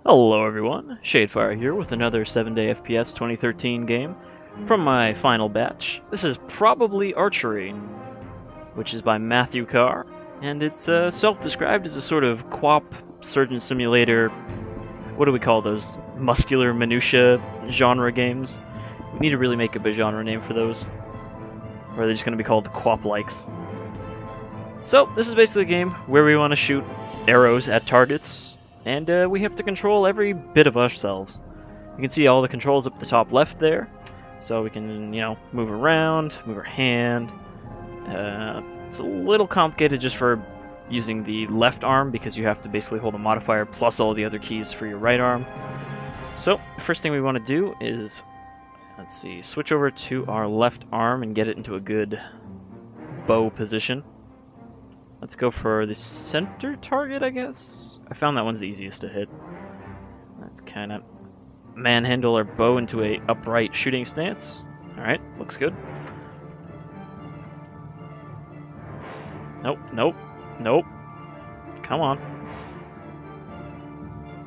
Hello everyone, Shadefire here with another 7-day FPS 2013 game from my final batch. This is probably Archery, which is by Matthew Carr, and it's self-described as a sort of QWOP surgeon simulator. What do we call those? Muscular minutia genre games? We need to really make up a genre name for those. Or are they just going to be called QWOP-likes? So, this is basically a game where we want to shoot arrows at targets, and we have to control every bit of ourselves. You can see all the controls up at the top left there, so we can, move around, move our hand. It's a little complicated just for using the left arm, because you have to basically hold a modifier plus all the other keys for your right arm. So, the first thing we want to do is, switch over to our left arm and get it into a good bow position. Let's go for the center target, I guess. I found that one's the easiest to hit. Let's kind of manhandle our bow into a upright shooting stance. Alright, looks good. Nope, nope, nope. Come on.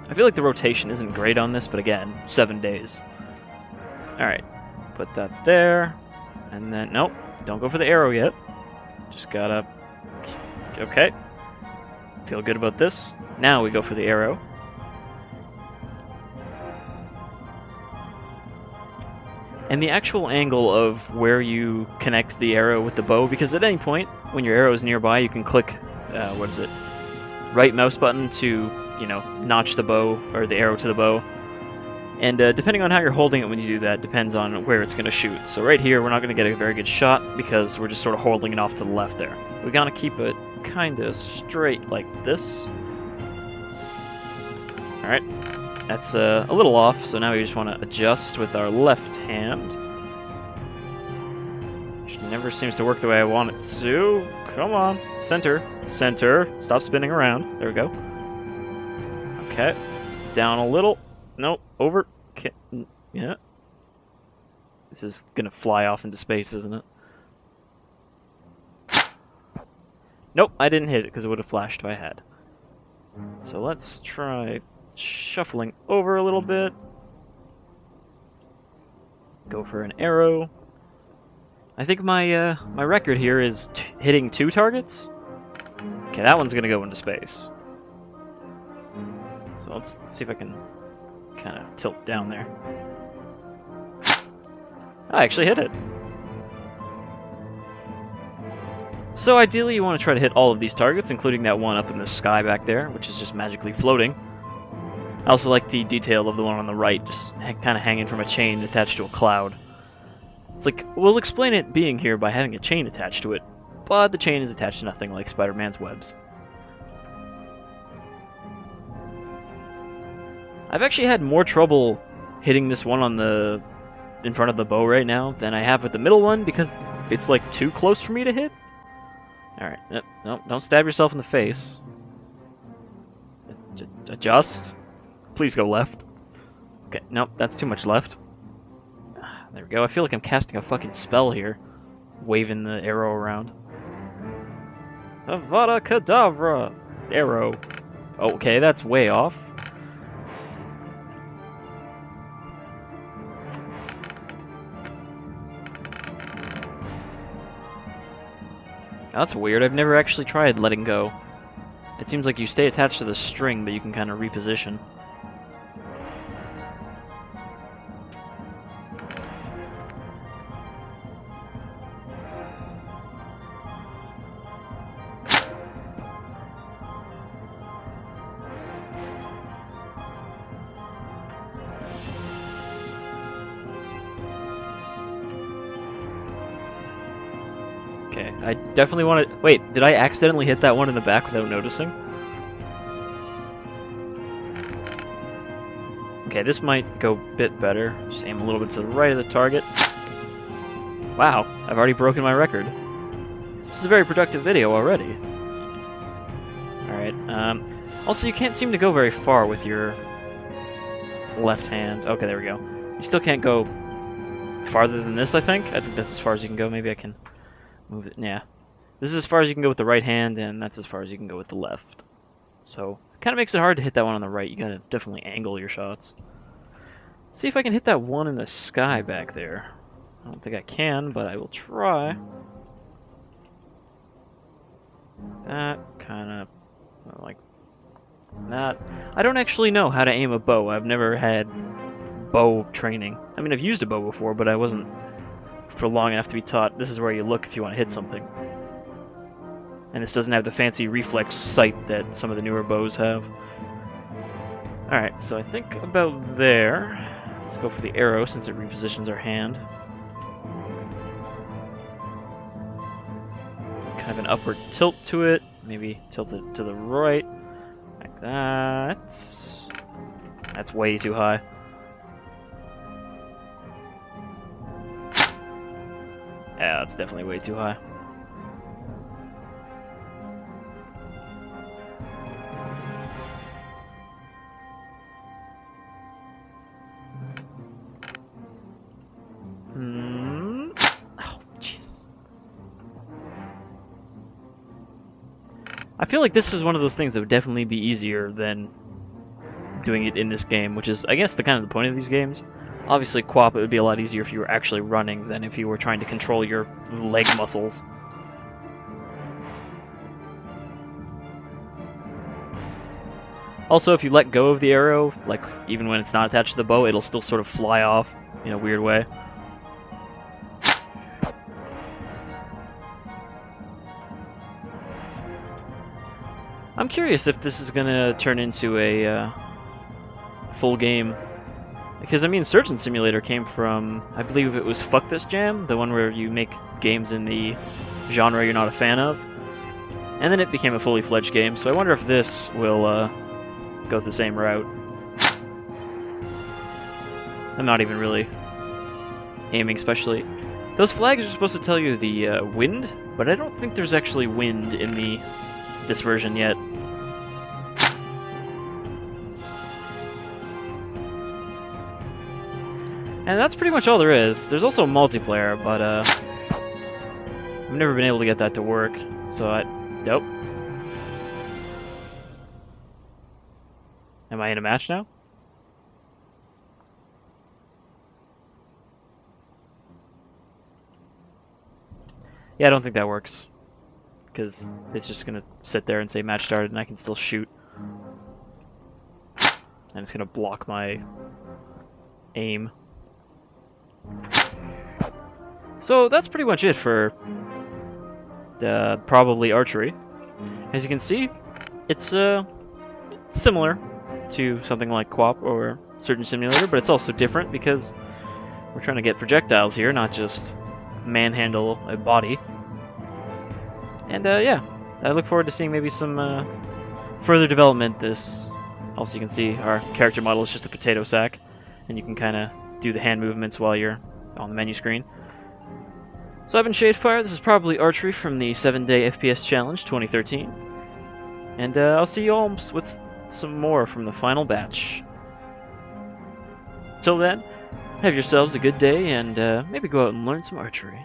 I feel like the rotation isn't great on this, but again, 7 days. Alright, put that there. And then, nope, don't go for the arrow yet. Just gotta... Okay. Feel good about this. Now we go for the arrow. And the actual angle of where you connect the arrow with the bow, because at any point, when your arrow is nearby, you can click, right mouse button to, notch the bow, or the arrow to the bow. And depending on how you're holding it when you do that, depends on where it's going to shoot. So right here, we're not going to get a very good shot, because we're just sort of holding it off to the left there. We gotta keep it kind of straight like this. Alright, that's a little off, so now we just want to adjust with our left hand. Which never seems to work the way I want it to. Come on, center, center, stop spinning around. There we go. Okay, down a little. Nope, over. Okay. Yeah. This is gonna fly off into space, isn't it? Nope, I didn't hit it because it would have flashed if I had. So let's try shuffling over a little bit. Go for an arrow. I think my my record here is hitting 2 targets. Okay, that one's gonna go into space. So let's see if I can kind of tilt down there. I actually hit it. So ideally you want to try to hit all of these targets, including that one up in the sky back there, which is just magically floating. I also like the detail of the one on the right, just kind of hanging from a chain attached to a cloud. It's like, we'll explain it being here by having a chain attached to it, but the chain is attached to nothing like Spider-Man's webs. I've actually had more trouble hitting this one on the in front of the bow right now than I have with the middle one, because it's like too close for me to hit. Alright, no, don't stab yourself in the face. Adjust. Please go left. Okay, nope, that's too much left. There we go, I feel like I'm casting a fucking spell here. Waving the arrow around. Avada Kedavra! Arrow. Okay, that's way off. That's weird, I've never actually tried letting go. It seems like you stay attached to the string, but you can kind of reposition. Okay, I definitely want to... Wait, did I accidentally hit that one in the back without noticing? Okay, this might go a bit better. Just aim a little bit to the right of the target. Wow, I've already broken my record. This is a very productive video already. Alright, also you can't seem to go very far with your left hand. Okay, there we go. You still can't go farther than this, I think. I think that's as far as you can go. Maybe I can... move it, yeah. This is as far as you can go with the right hand, and that's as far as you can go with the left. So, Kind of makes it hard to hit that one on the right. You gotta definitely angle your shots. See if I can hit that one in the sky back there. I don't think I can, but I will try. That kind of like that. I don't actually know how to aim a bow. I've never had bow training. I mean, I've used a bow before, but I wasn't for long enough to be taught. This is where you look if you want to hit something. And this doesn't have the fancy reflex sight that some of the newer bows have. Alright, so I think about there. Let's go for the arrow since it repositions our hand. Kind of an upward tilt to it. Maybe tilt it to the right. Like that. That's way too high. Yeah, that's definitely way too high. Oh, jeez. I feel like this is one of those things that would definitely be easier than doing it in this game, which is, I guess, the kind of the point of these games. Obviously, QWOP, it would be a lot easier if you were actually running than if you were trying to control your leg muscles. Also, if you let go of the arrow, like, even when it's not attached to the bow, it'll still sort of fly off in a weird way. I'm curious if this is gonna turn into a full game. Because, I mean, Surgeon Simulator came from, I believe it was Fuck This Jam, the one where you make games in the genre you're not a fan of. And then it became a fully fledged game, so I wonder if this will go the same route. I'm not even really aiming specially. Those flags are supposed to tell you the wind, but I don't think there's actually wind in this version yet. And that's pretty much all there is. There's also multiplayer, but I've never been able to get that to work, so nope. Am I in a match now? Yeah, I don't think that works. Because it's just going to sit there and say match started and I can still shoot. And it's going to block my aim. So that's pretty much it for probably Archery. As you can see, it's similar to something like QWOP or Surgeon Simulator, but it's also different because we're trying to get projectiles here, not just manhandle a body. And yeah, I look forward to seeing maybe some further development. This also, you can see our character model is just a potato sack, and you can kind of do the hand movements while you're on the menu screen. So I've been Shadefire. This is probably Archery from the 7-Day FPS Challenge 2013. And I'll see you all with some more from the final batch. Till then, have yourselves a good day and maybe go out and learn some archery.